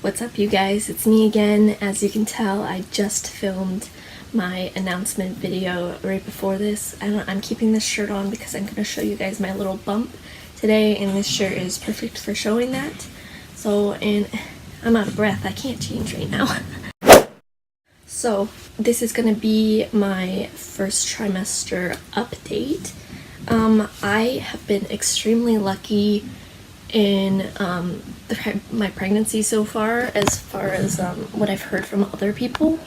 What's up, you guys? It's me again. As you can tell, I just filmed my announcement video right before this. I'm keeping this shirt on because I'm going to show you guys my little bump today, and this shirt is perfect for showing that. And I'm out of breath. I can't change right now. So this is going to be my first trimester update. I have been extremely lucky in my pregnancy so far as what I've heard from other people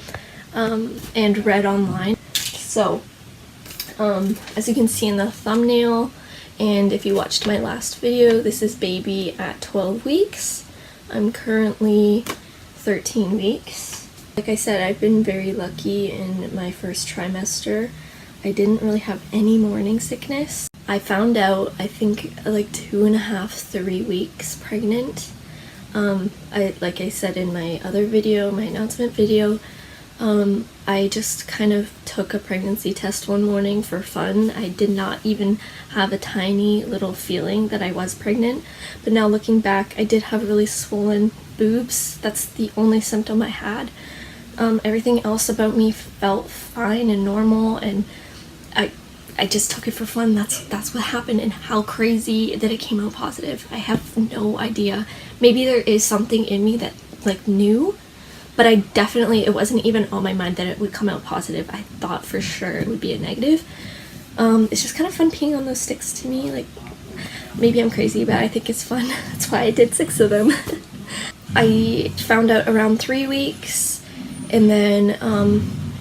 and read online. So as you can see in the thumbnail, and if you watched my last video, this is baby at 12 weeks. I'm currently 13 weeks. Like I said, I've been very lucky in my first trimester. I didn't really have any morning sickness. I found out, I think, like 2.5, 3 weeks pregnant. Like I said in my other video, my announcement video, I just kind of took a pregnancy test one morning for fun. I did not even have a tiny little feeling that I was pregnant. But now looking back, I did have really swollen boobs. That's the only symptom I had. Everything else about me felt fine and normal, and I just took it for fun. That's what happened, and how crazy that it came out positive. I have no idea. Maybe there is something in me that like knew, but it wasn't even on my mind that it would come out positive. I thought for sure it would be a negative. It's just kind of fun peeing on those sticks to me. Like, maybe I'm crazy, but I think it's fun. That's why I did 6 of them. I found out around 3 weeks, and then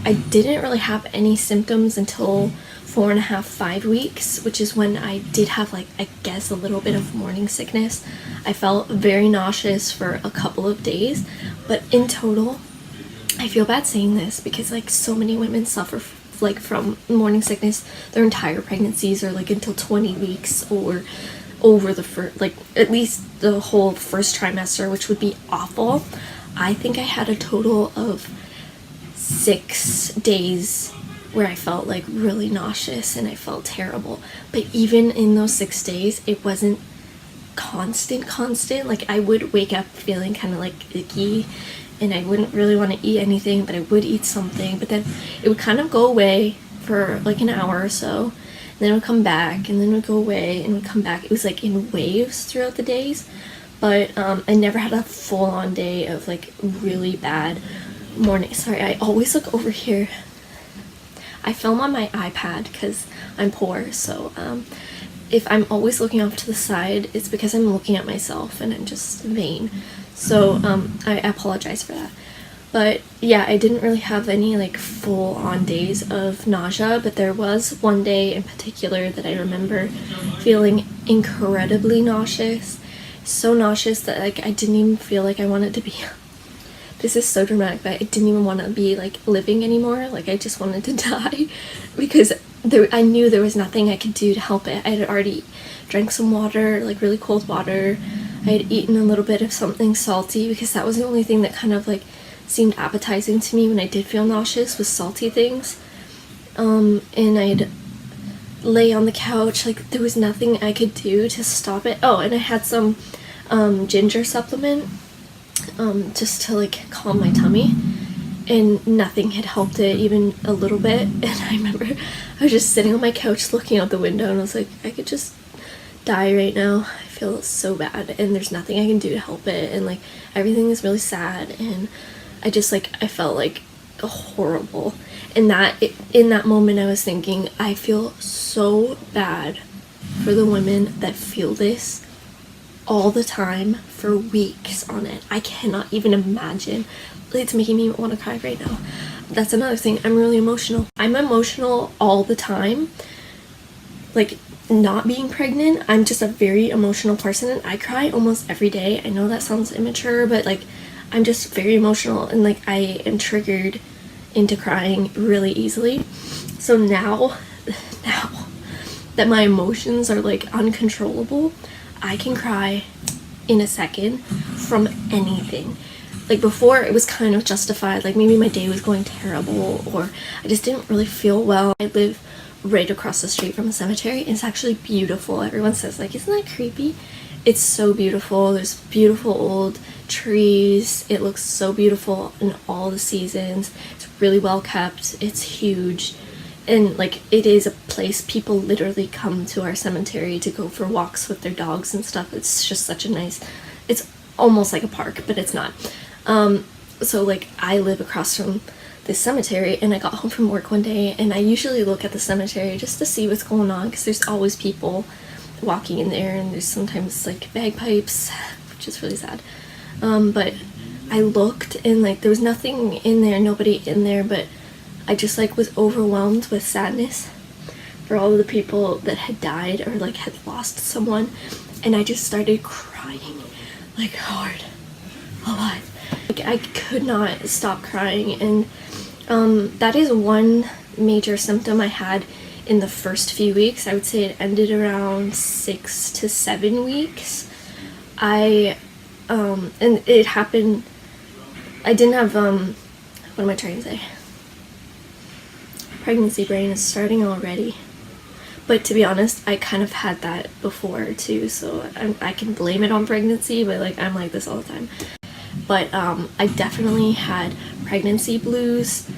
I didn't really have any symptoms until 4.5, 5 weeks, which is when I did have, like, I guess a little bit of morning sickness. I felt very nauseous for a couple of days, but in total, I feel bad saying this because, like, so many women suffer from morning sickness their entire pregnancies, or like until 20 weeks, or over the first, like, at least the whole first trimester, which would be awful. I think I had a total of 6 days where I felt like really nauseous and I felt terrible. But even in those 6 days, it wasn't constant. Like, I would wake up feeling kind of like icky, and I wouldn't really want to eat anything, but I would eat something. But then it would kind of go away for like an hour or so, and then it would come back, and then it would go away and would come back. It was like in waves throughout the days, but I never had a full-on day of like really bad morning. Sorry, I always look over here. I film on my iPad because I'm poor, so if I'm always looking off to the side, it's because I'm looking at myself and I'm just vain. So I apologize for that. But yeah, I didn't really have any like full-on days of nausea, but there was one day in particular that I remember feeling incredibly nauseous. So nauseous that like I didn't even feel like I wanted to be this is so dramatic, but I didn't even want to be like living anymore. Like, I just wanted to die because I knew there was nothing I could do to help it. I had already drank some water, like really cold water. I had eaten a little bit of something salty because that was the only thing that kind of like seemed appetizing to me when I did feel nauseous, was salty things. And I'd lay on the couch, like there was nothing I could do to stop it. Oh, and I had some ginger supplement just to like calm my tummy, and nothing had helped it even a little bit. And I remember I was just sitting on my couch looking out the window, and I was like, I could just die right now. I feel so bad, and there's nothing I can do to help it, and like everything is really sad, and I just like I felt like horrible. And in that moment I was thinking, I feel so bad for the women that feel this all the time for weeks on it. I cannot even imagine. It's making me want to cry right now. That's another thing. I'm really emotional. I'm emotional all the time. Like, not being pregnant, I'm just a very emotional person, and I cry almost every day. I know that sounds immature, but like I'm just very emotional, and like I am triggered into crying really easily. So now that my emotions are like uncontrollable, I can cry in a second from anything. Like, before it was kind of justified, like maybe my day was going terrible, or I just didn't really feel well. I live right across the street from a cemetery, and it's actually beautiful. Everyone says like, isn't that creepy? It's so beautiful. There's beautiful old trees. It looks so beautiful in all the seasons. It's really well kept. It's huge. And like, it is a place people literally come to our cemetery to go for walks with their dogs and stuff. It's just such a nice, it's almost like a park, but it's not. So like, I live across from this cemetery, and I got home from work one day, and I usually look at the cemetery just to see what's going on, because there's always people walking in there, and there's sometimes like bagpipes, which is really sad. But I looked, and like, there was nothing in there, nobody in there, but I just like was overwhelmed with sadness for all of the people that had died or like had lost someone, and I just started crying like hard a lot. Like, I could not stop crying, and that is one major symptom I had in the first few weeks. I would say it ended around 6 to 7 weeks. And it happened, I didn't have, what am I trying to say? Pregnancy brain is starting already. But to be honest, I kind of had that before too, so I can blame it on pregnancy, but like, I'm like this all the time. But I definitely had pregnancy blues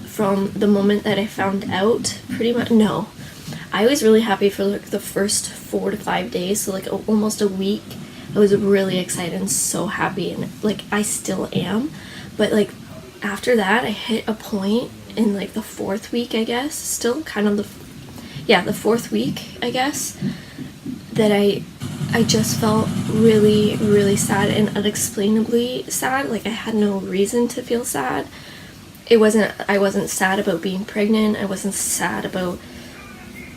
from the moment that I found out, pretty much. No, I was really happy for like the first 4 to 5 days, so like almost a week. I was really excited and so happy, and like, I still am. But like, after that, I hit a point in like the 4th week, I guess, still kind of the 4th week, I guess, that I just felt really, really sad and unexplainably sad. Like, I had no reason to feel sad. I wasn't sad about being pregnant. I wasn't sad about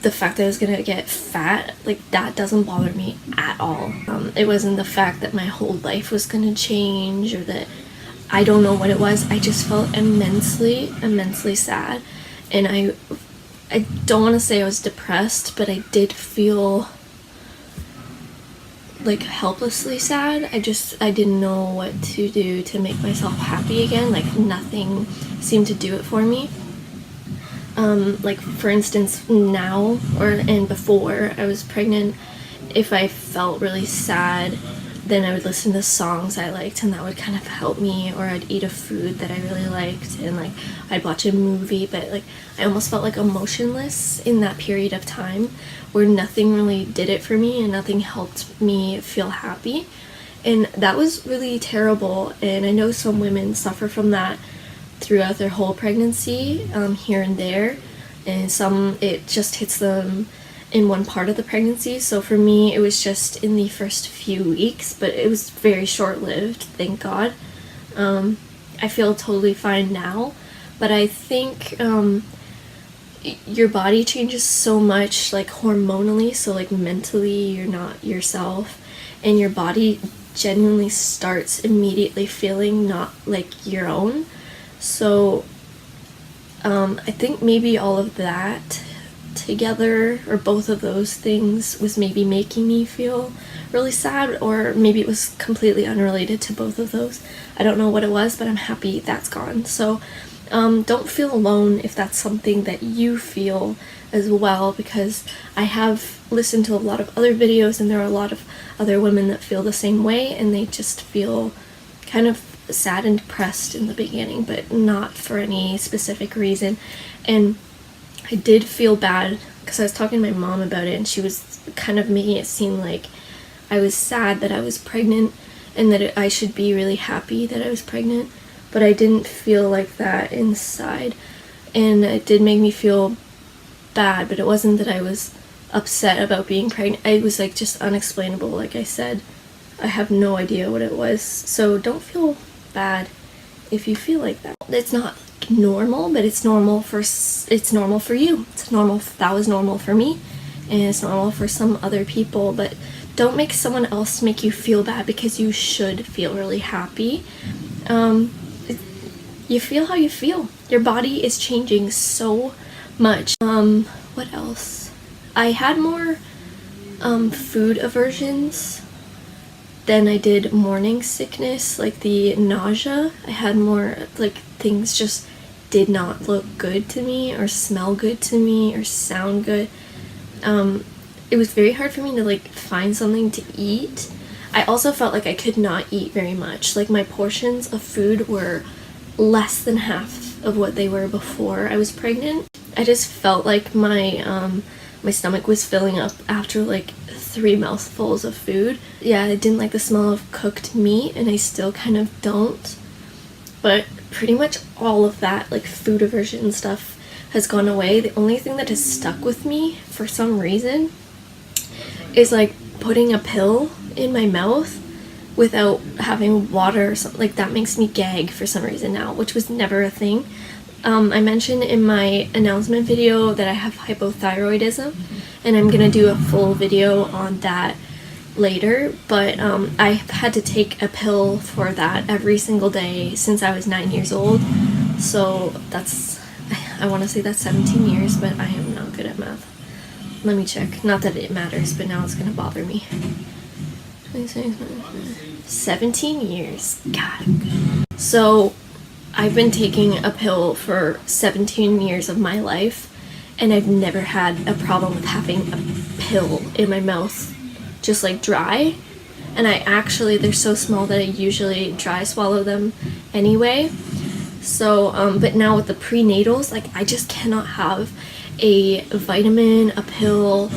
the fact that I was gonna get fat. Like, that doesn't bother me at all. It wasn't the fact that my whole life was gonna change, or that, I don't know what it was. I just felt immensely, immensely sad. And I don't want to say I was depressed, but I did feel like helplessly sad. I didn't know what to do to make myself happy again. Like, nothing seemed to do it for me. Like, for instance, now and before I was pregnant, if I felt really sad, then I would listen to songs I liked, and that would kind of help me, or I'd eat a food that I really liked, and like, I'd watch a movie. But like, I almost felt like emotionless in that period of time where nothing really did it for me and nothing helped me feel happy. And that was really terrible, and I know some women suffer from that throughout their whole pregnancy, here and there, and some it just hits them in one part of the pregnancy. So for me, it was just in the first few weeks, but it was very short-lived, thank God. I feel totally fine now, but I think your body changes so much, like hormonally, so like mentally you're not yourself, and your body genuinely starts immediately feeling not like your own. So I think maybe all of that together, or both of those things, was maybe making me feel really sad, or maybe it was completely unrelated to both of those. I don't know what it was, but I'm happy that's gone. So don't feel alone if that's something that you feel as well, because I have listened to a lot of other videos, and there are a lot of other women that feel the same way, and they just feel kind of sad and depressed in the beginning, but not for any specific reason. And I did feel bad because I was talking to my mom about it, and she was kind of making it seem like I was sad that I was pregnant, and that I should be really happy that I was pregnant, but I didn't feel like that inside, and it did make me feel bad. But it wasn't that I was upset about being pregnant. It was like just unexplainable. Like I said, I have no idea what it was. So don't feel bad if you feel like that. It's not normal, but it's normal for you. It's normal. That was normal for me, and it's normal for some other people. But don't make someone else make you feel bad, because you should feel really happy. You feel how you feel. Your body is changing so much. What else? I had more food aversions than I did morning sickness, like the nausea. I had more, like, things just did not look good to me, or smell good to me, or sound good. It was very hard for me to like find something to eat. I also felt like I could not eat very much. Like my portions of food were less than half of what they were before I was pregnant. I just felt like my stomach was filling up after like 3 mouthfuls of food. Yeah, I didn't like the smell of cooked meat, and I still kind of don't. But pretty much all of that, like food aversion stuff, has gone away. The only thing that has stuck with me for some reason is like putting a pill in my mouth without having water or something. Like that makes me gag for some reason now, which was never a thing. I mentioned in my announcement video that I have hypothyroidism, and I'm gonna do a full video on that later, but I've had to take a pill for that every single day since I was 9 years old. So that's, I want to say that's 17 years, but I am not good at math. Let me check. Not that it matters, but now it's gonna bother me. 17 years. God. So I've been taking a pill for 17 years of my life, and I've never had a problem with having a pill in my mouth just like dry. And I actually, they're so small that I usually dry swallow them anyway. So but now with the prenatals, like I just cannot have a vitamin, a pill,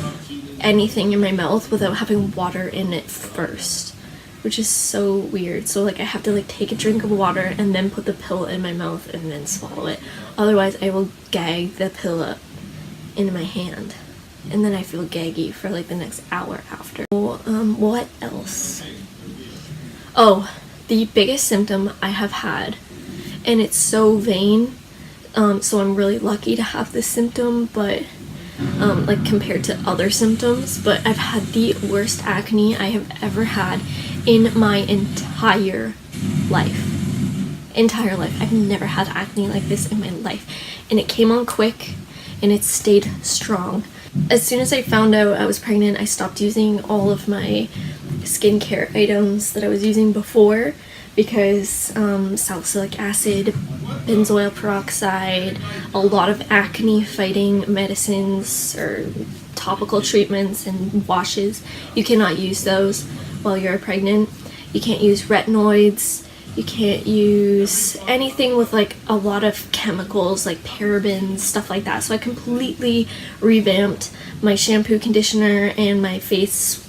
anything in my mouth without having water in it first, which is so weird. So like I have to like take a drink of water and then put the pill in my mouth and then swallow it. Otherwise I will gag the pill up into my hand, and then I feel gaggy for like the next hour after. What else? Oh, the biggest symptom I have had, and it's so vain, so I'm really lucky to have this symptom, but like compared to other symptoms, but I've had the worst acne I have ever had in my entire life. I've never had acne like this in my life, and it came on quick and it stayed strong. As soon as I found out I was pregnant, I stopped using all of my skincare items that I was using before because salicylic acid, benzoyl peroxide, a lot of acne fighting medicines or topical treatments and washes, you cannot use those while you're pregnant. You can't use retinoids. You can't use anything with like a lot of chemicals like parabens, stuff like that. So I completely revamped my shampoo, conditioner, and my face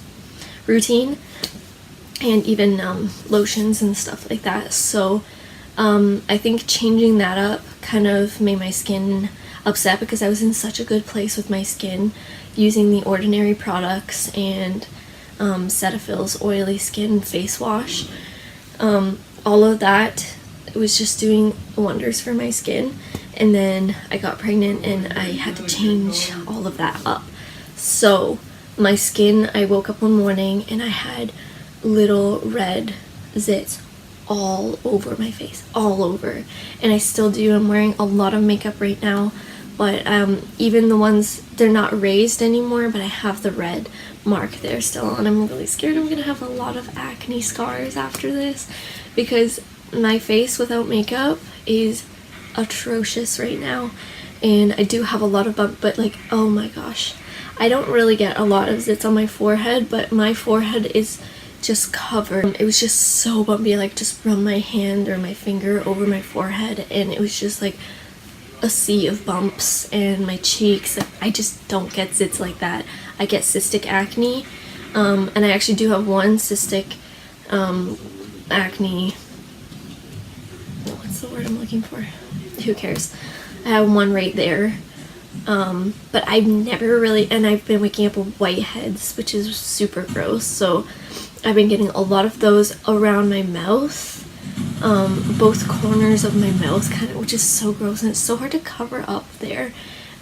routine, and even lotions and stuff like that. So I think changing that up kind of made my skin upset because I was in such a good place with my skin using the Ordinary products and Cetaphil's oily skin face wash. All of that, it was just doing wonders for my skin, and then I got pregnant and I had to change all of that up. So my skin, I woke up one morning and I had little red zits all over my face, all over, and I still do. I'm wearing a lot of makeup right now, but even the ones, they're not raised anymore, but I have the red mark there still, and I'm really scared I'm gonna have a lot of acne scars after this because my face without makeup is atrocious right now, and I do have a lot of bump, but like, oh my gosh, I don't really get a lot of zits on my forehead, but my forehead is just covered. It was just so bumpy. Like just run my hand or my finger over my forehead and it was just like a sea of bumps, and my cheeks, I just don't get zits like that. I get cystic acne, and I actually do have one cystic acne. What's the word I'm looking for? Who cares? I have one right there, but I've never really, and I've been waking up with whiteheads, which is super gross, so I've been getting a lot of those around my mouth, both corners of my mouth, kind of, which is so gross, and it's so hard to cover up there,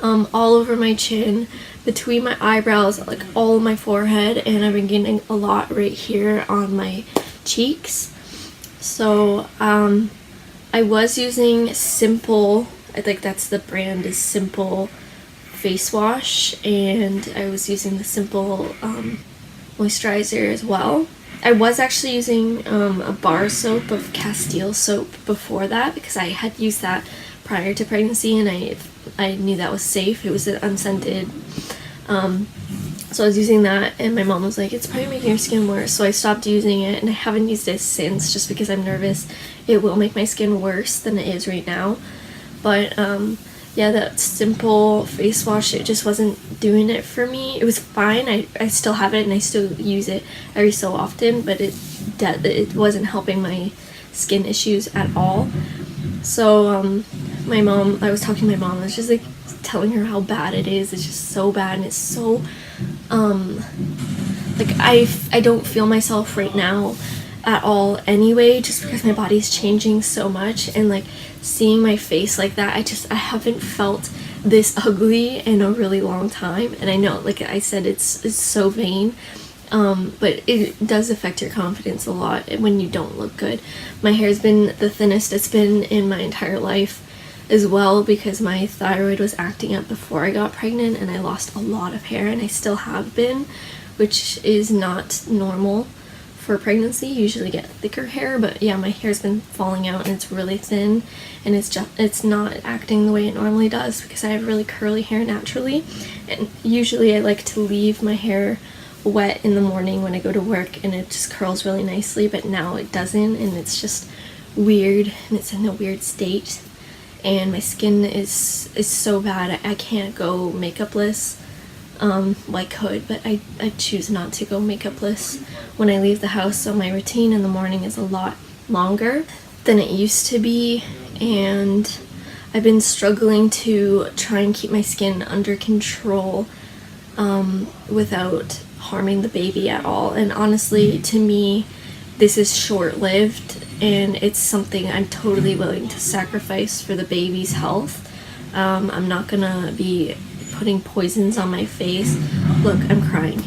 all over my chin, between my eyebrows, like all of my forehead, and I've been getting a lot right here on my cheeks. So I was using Simple, I think that's the brand, is Simple face wash, and I was using the Simple moisturizer as well. I was actually using a bar soap of Castile soap before that because I had used that prior to pregnancy, and I knew that was safe. It was an unscented So I was using that, and my mom was like, it's probably making your skin worse. So I stopped using it, and I haven't used it since, just because I'm nervous it will make my skin worse than it is right now. But yeah, that simple face wash, it just wasn't doing it for me. It was fine. I still have it, and I still use it every so often, but it wasn't helping my skin issues at all. So I was talking to my mom, I was just like telling her how bad it is. It's just so bad, and it's so like I don't feel myself right now at all anyway, just because my body's changing so much, and like seeing my face like that, I haven't felt this ugly in a really long time. And I know, like I said, it's so vain, but it does affect your confidence a lot when you don't look good. My hair's been the thinnest it's been in my entire life as well, because my thyroid was acting up before I got pregnant, and I lost a lot of hair, and I still have been, which is not normal for pregnancy. You usually get thicker hair, but yeah, my hair's been falling out, and it's really thin, and it's not acting the way it normally does, because I have really curly hair naturally, and usually I like to leave my hair wet in the morning when I go to work, and it just curls really nicely, but now it doesn't, and it's just weird, and it's in a weird state, and my skin is so bad. I can't go makeupless. Well, I could, but I choose not to go makeupless when I leave the house, so my routine in the morning is a lot longer than it used to be, and I've been struggling to try and keep my skin under control without harming the baby at all. And honestly, to me, this is short-lived, and it's something I'm totally willing to sacrifice for the baby's health. I'm not gonna be putting poisons on my face. Look, I'm crying.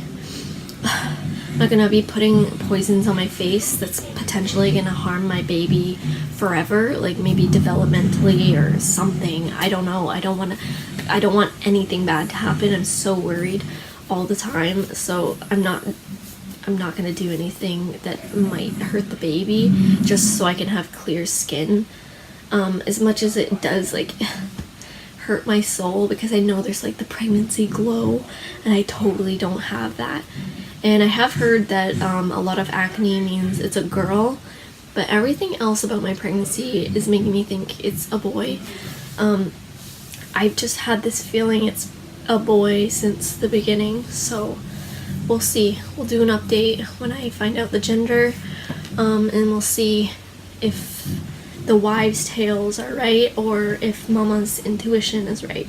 I'm not gonna be putting poisons on my face that's potentially gonna harm my baby forever, like maybe developmentally or something. I don't know. I don't want anything bad to happen. I'm so worried all the time, so I'm not gonna do anything that might hurt the baby just so I can have clear skin. As much as it does like hurt my soul, because I know there's like the pregnancy glow, and I totally don't have that. And I have heard that a lot of acne means it's a girl, but everything else about my pregnancy is making me think it's a boy. I've just had this feeling it's a boy since the beginning, so we'll see. We'll do an update when I find out the gender, and we'll see if the wives' tales are right, or if Mama's intuition is right.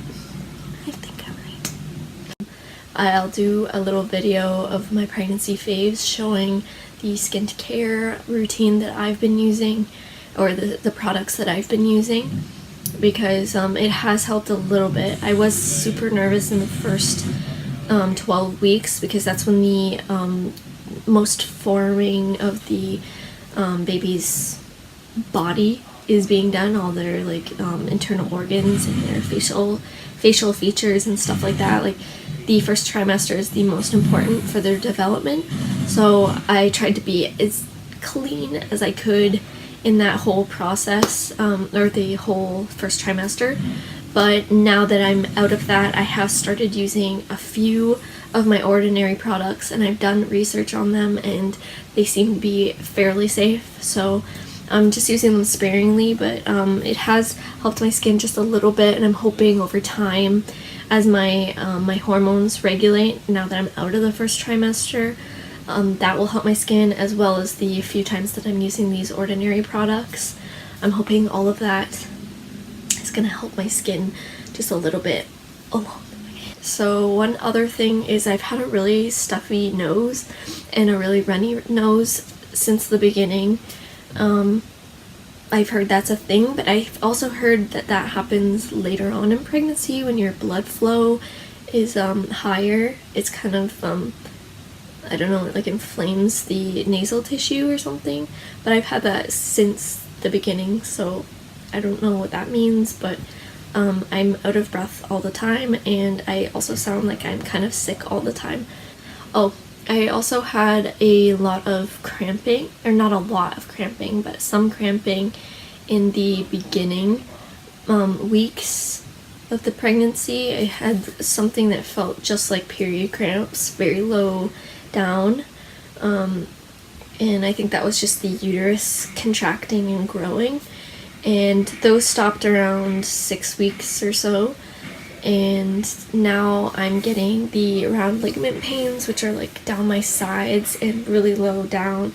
I think I'm right. I'll do a little video of my pregnancy faves showing the skincare routine that I've been using, or the products that I've been using, because it has helped a little bit. I was super nervous in the first 12 weeks, because that's when the most forming of the baby's body is being done, all their like internal organs and their facial features and stuff like that. Like the first trimester is the most important for their development, so I tried to be as clean as I could in that whole process, or the whole first trimester. But now that I'm out of that, I have started using a few of my ordinary products, and I've done research on them, and they seem to be fairly safe, so I'm just using them sparingly, but it has helped my skin just a little bit, and I'm hoping over time, as my hormones regulate now that I'm out of the first trimester, that will help my skin, as well as the few times that I'm using these ordinary products. I'm hoping all of that is gonna help my skin just a little bit along the way. So one other thing is I've had a really stuffy nose and a really runny nose since the beginning. I've heard that's a thing, but I've also heard that that happens later on in pregnancy when your blood flow is higher. It's kind of I don't know, it like inflames the nasal tissue or something, but I've had that since the beginning, so I don't know what that means, but I'm out of breath all the time, and I also sound like I'm kind of sick all the time. Oh, I also had a lot of cramping, or not a lot of cramping, but some cramping in the beginning weeks of the pregnancy, I had something that felt just like period cramps, very low down. And I think that was just the uterus contracting and growing. And those stopped around 6 weeks or so. And now I'm getting the round ligament pains, which are like down my sides and really low down.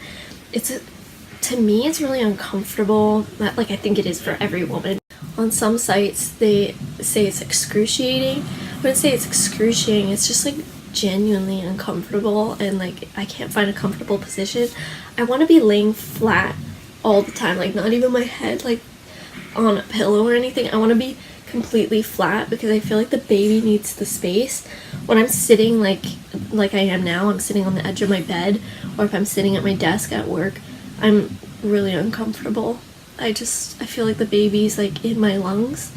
To me, it's really uncomfortable. Like, I think it is for every woman. On some sites, they say it's excruciating. I wouldn't say it's excruciating. It's just like genuinely uncomfortable, and like I can't find a comfortable position. I want to be laying flat all the time, like not even my head like on a pillow or anything. I want to be completely flat because I feel like the baby needs the space. When I'm sitting like I am now, I'm sitting on the edge of my bed, or if I'm sitting at my desk at work, I'm really uncomfortable. I feel like the baby's like in my lungs,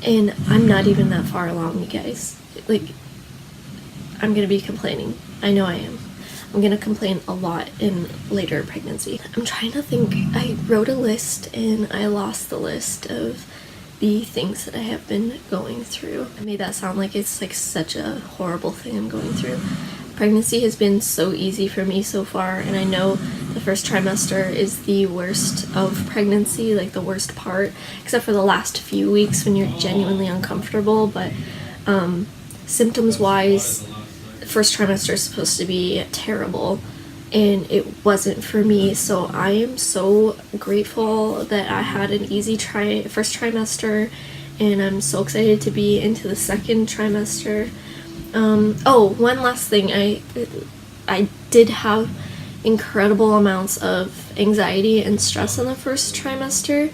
and I'm not even that far along, you guys. Like, I'm gonna be complaining. I know I am. I'm gonna complain a lot in later pregnancy. I'm trying to think. I wrote a list and I lost the list of the things that I have been going through. I made that sound like it's like such a horrible thing I'm going through. Pregnancy has been so easy for me so far, and I know the first trimester is the worst of pregnancy, like the worst part, except for the last few weeks when you're genuinely uncomfortable. But symptoms wise, first trimester is supposed to be terrible, and it wasn't for me. So I am so grateful that I had an easy first trimester, and I'm so excited to be into the second trimester. Oh, one last thing. I did have incredible amounts of anxiety and stress in the first trimester,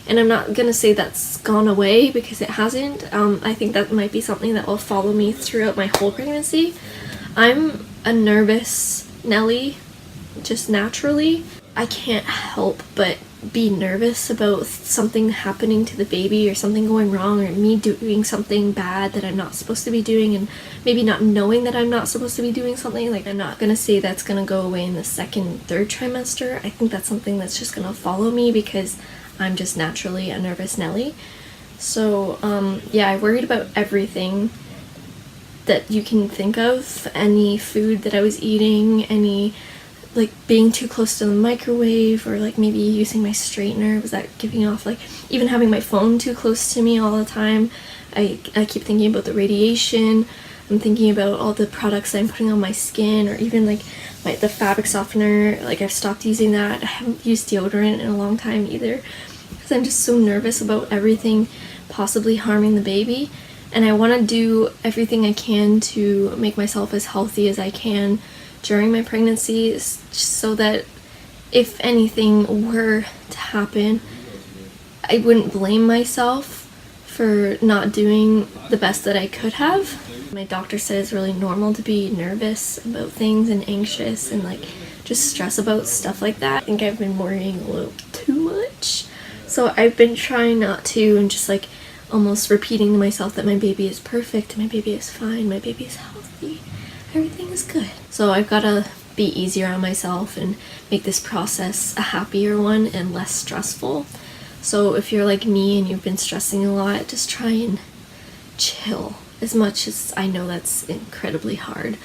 and I'm not gonna say that's gone away because it hasn't. I think that might be something that will follow me throughout my whole pregnancy. I'm a nervous Nelly, just naturally. I can't help but be nervous about something happening to the baby, or something going wrong, or me doing something bad that I'm not supposed to be doing, and maybe not knowing that I'm not supposed to be doing something. Like, I'm not gonna say that's gonna go away in the second, third trimester. I think that's something that's just gonna follow me because I'm just naturally a nervous Nelly. So yeah, I worried about everything that you can think of. Any food that I was eating, any like being too close to the microwave, or like maybe using my straightener, was that giving off, like even having my phone too close to me all the time. I keep thinking about the radiation. I'm thinking about all the products I'm putting on my skin, or even like the fabric softener. Like, I've stopped using that. I haven't used deodorant in a long time either, because I'm just so nervous about everything possibly harming the baby. And I want to do everything I can to make myself as healthy as I can during my pregnancy, so that if anything were to happen, I wouldn't blame myself for not doing the best that I could have. My doctor said it's really normal to be nervous about things and anxious and like just stress about stuff like that. I think I've been worrying a little too much. So I've been trying not to, and just like almost repeating to myself that my baby is perfect, my baby is fine, my baby is healthy, everything is good. So I've got to be easier on myself and make this process a happier one and less stressful. So if you're like me and you've been stressing a lot, just try and chill, as much as I know that's incredibly hard.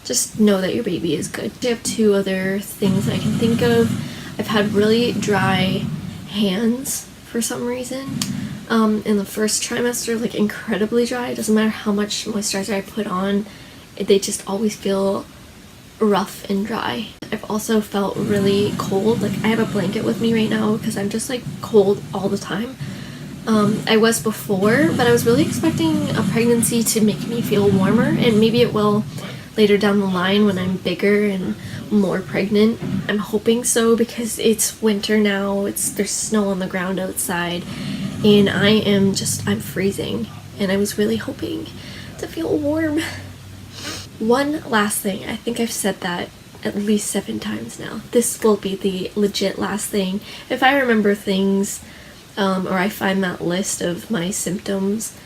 Just know that your baby is good. I have two other things I can think of. I've had really dry hands for some reason. In the first trimester, like incredibly dry. It doesn't matter how much moisturizer I put on, they just always feel rough and dry. I've also felt really cold. Like, I have a blanket with me right now because I'm just like cold all the time. I was before, but I was really expecting a pregnancy to make me feel warmer, and maybe it will later down the line when I'm bigger and more pregnant. I'm hoping so, because it's winter now. There's snow on the ground outside, and I'm freezing, and I was really hoping to feel warm. One last thing, I think I've said that at least 7 times now. This will be the legit last thing. If I remember things, or I find that list of my symptoms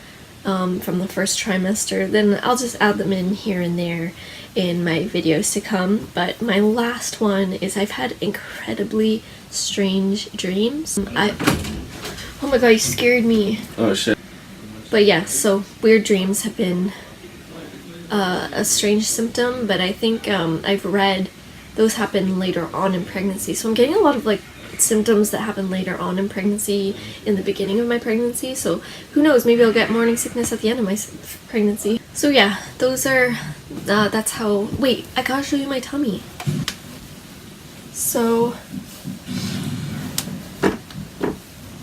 from the first trimester, then I'll just add them in here and there in my videos to come. But my last one is I've had incredibly strange dreams. Oh my god, you scared me. Oh shit. But yeah, so weird dreams have been a strange symptom, but I think I've read those happen later on in pregnancy. So I'm getting a lot of like symptoms that happen later on in pregnancy, in the beginning of my pregnancy. So who knows, maybe I'll get morning sickness at the end of my pregnancy. So yeah, those are, that's how, wait, I gotta show you my tummy. So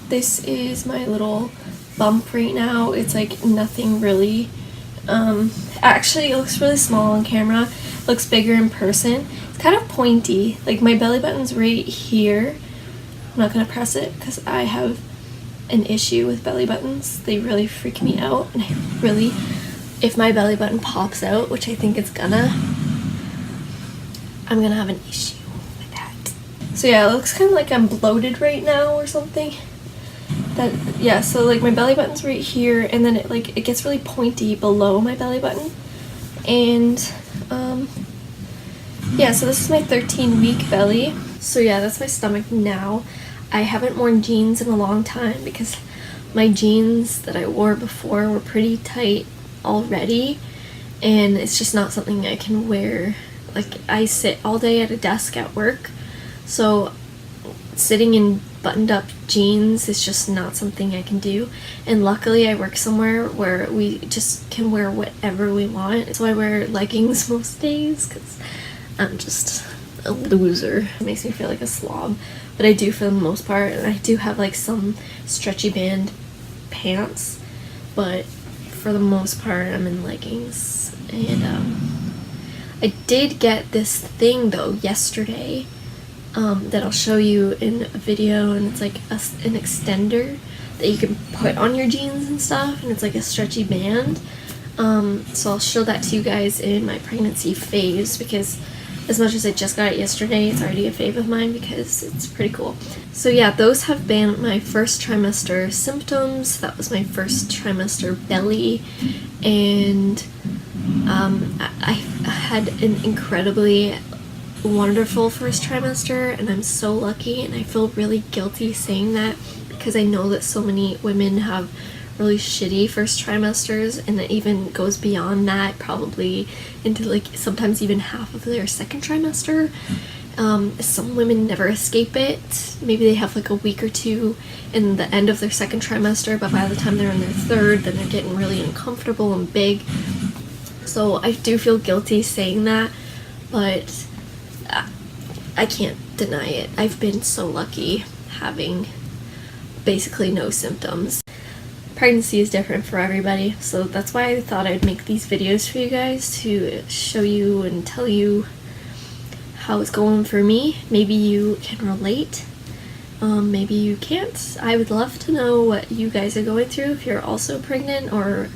this is my little bump right now. It's like nothing really. Actually, it looks really small on camera. It looks bigger in person. It's kind of pointy. Like my belly button's right here. I'm not gonna press it because I have an issue with belly buttons. They really freak me out, and I really, if my belly button pops out, which I think it's gonna, I'm gonna have an issue with that. So yeah, it looks kind of like I'm bloated right now or something. That, yeah, so like my belly button's right here, and then it gets really pointy below my belly button. And yeah, so this is my 13-week belly. So yeah, that's my stomach now. I haven't worn jeans in a long time because my jeans that I wore before were pretty tight already, and it's just not something I can wear. Like, I sit all day at a desk at work, so sitting in buttoned up jeans is just not something I can do. And luckily I work somewhere where we just can wear whatever we want, so I wear leggings most days because I'm just a loser. It makes me feel like a slob, but I do for the most part. And I do have like some stretchy band pants, but for the most part I'm in leggings. And I did get this thing though yesterday that I'll show you in a video, and it's like an extender that you can put on your jeans and stuff, and it's like a stretchy band. So I'll show that to you guys in my pregnancy phase, because as much as I just got it yesterday, it's already a fave of mine because it's pretty cool. So yeah, those have been my first trimester symptoms. That was my first trimester belly, and I had an incredibly wonderful first trimester, and I'm so lucky, and I feel really guilty saying that because I know that so many women have really shitty first trimesters, and it even goes beyond that, probably into like sometimes even half of their second trimester. Some women never escape it. Maybe they have like a week or two in the end of their second trimester, but by the time they're in their third, then they're getting really uncomfortable and big. So I do feel guilty saying that, but I can't deny it. I've been so lucky having basically no symptoms. Pregnancy is different for everybody, so that's why I thought I'd make these videos for you guys to show you and tell you how it's going for me. Maybe you can relate, maybe you can't. I would love to know what you guys are going through, if you're also pregnant or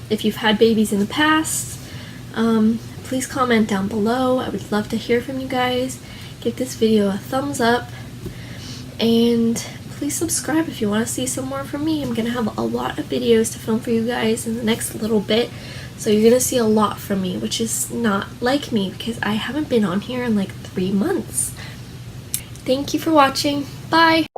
if you've had babies in the past. Please comment down below. I would love to hear from you guys. Give this video a thumbs up, and please subscribe if you want to see some more from me. I'm gonna have a lot of videos to film for you guys in the next little bit, so you're gonna see a lot from me, which is not like me because I haven't been on here in like 3 months. Thank you for watching. Bye!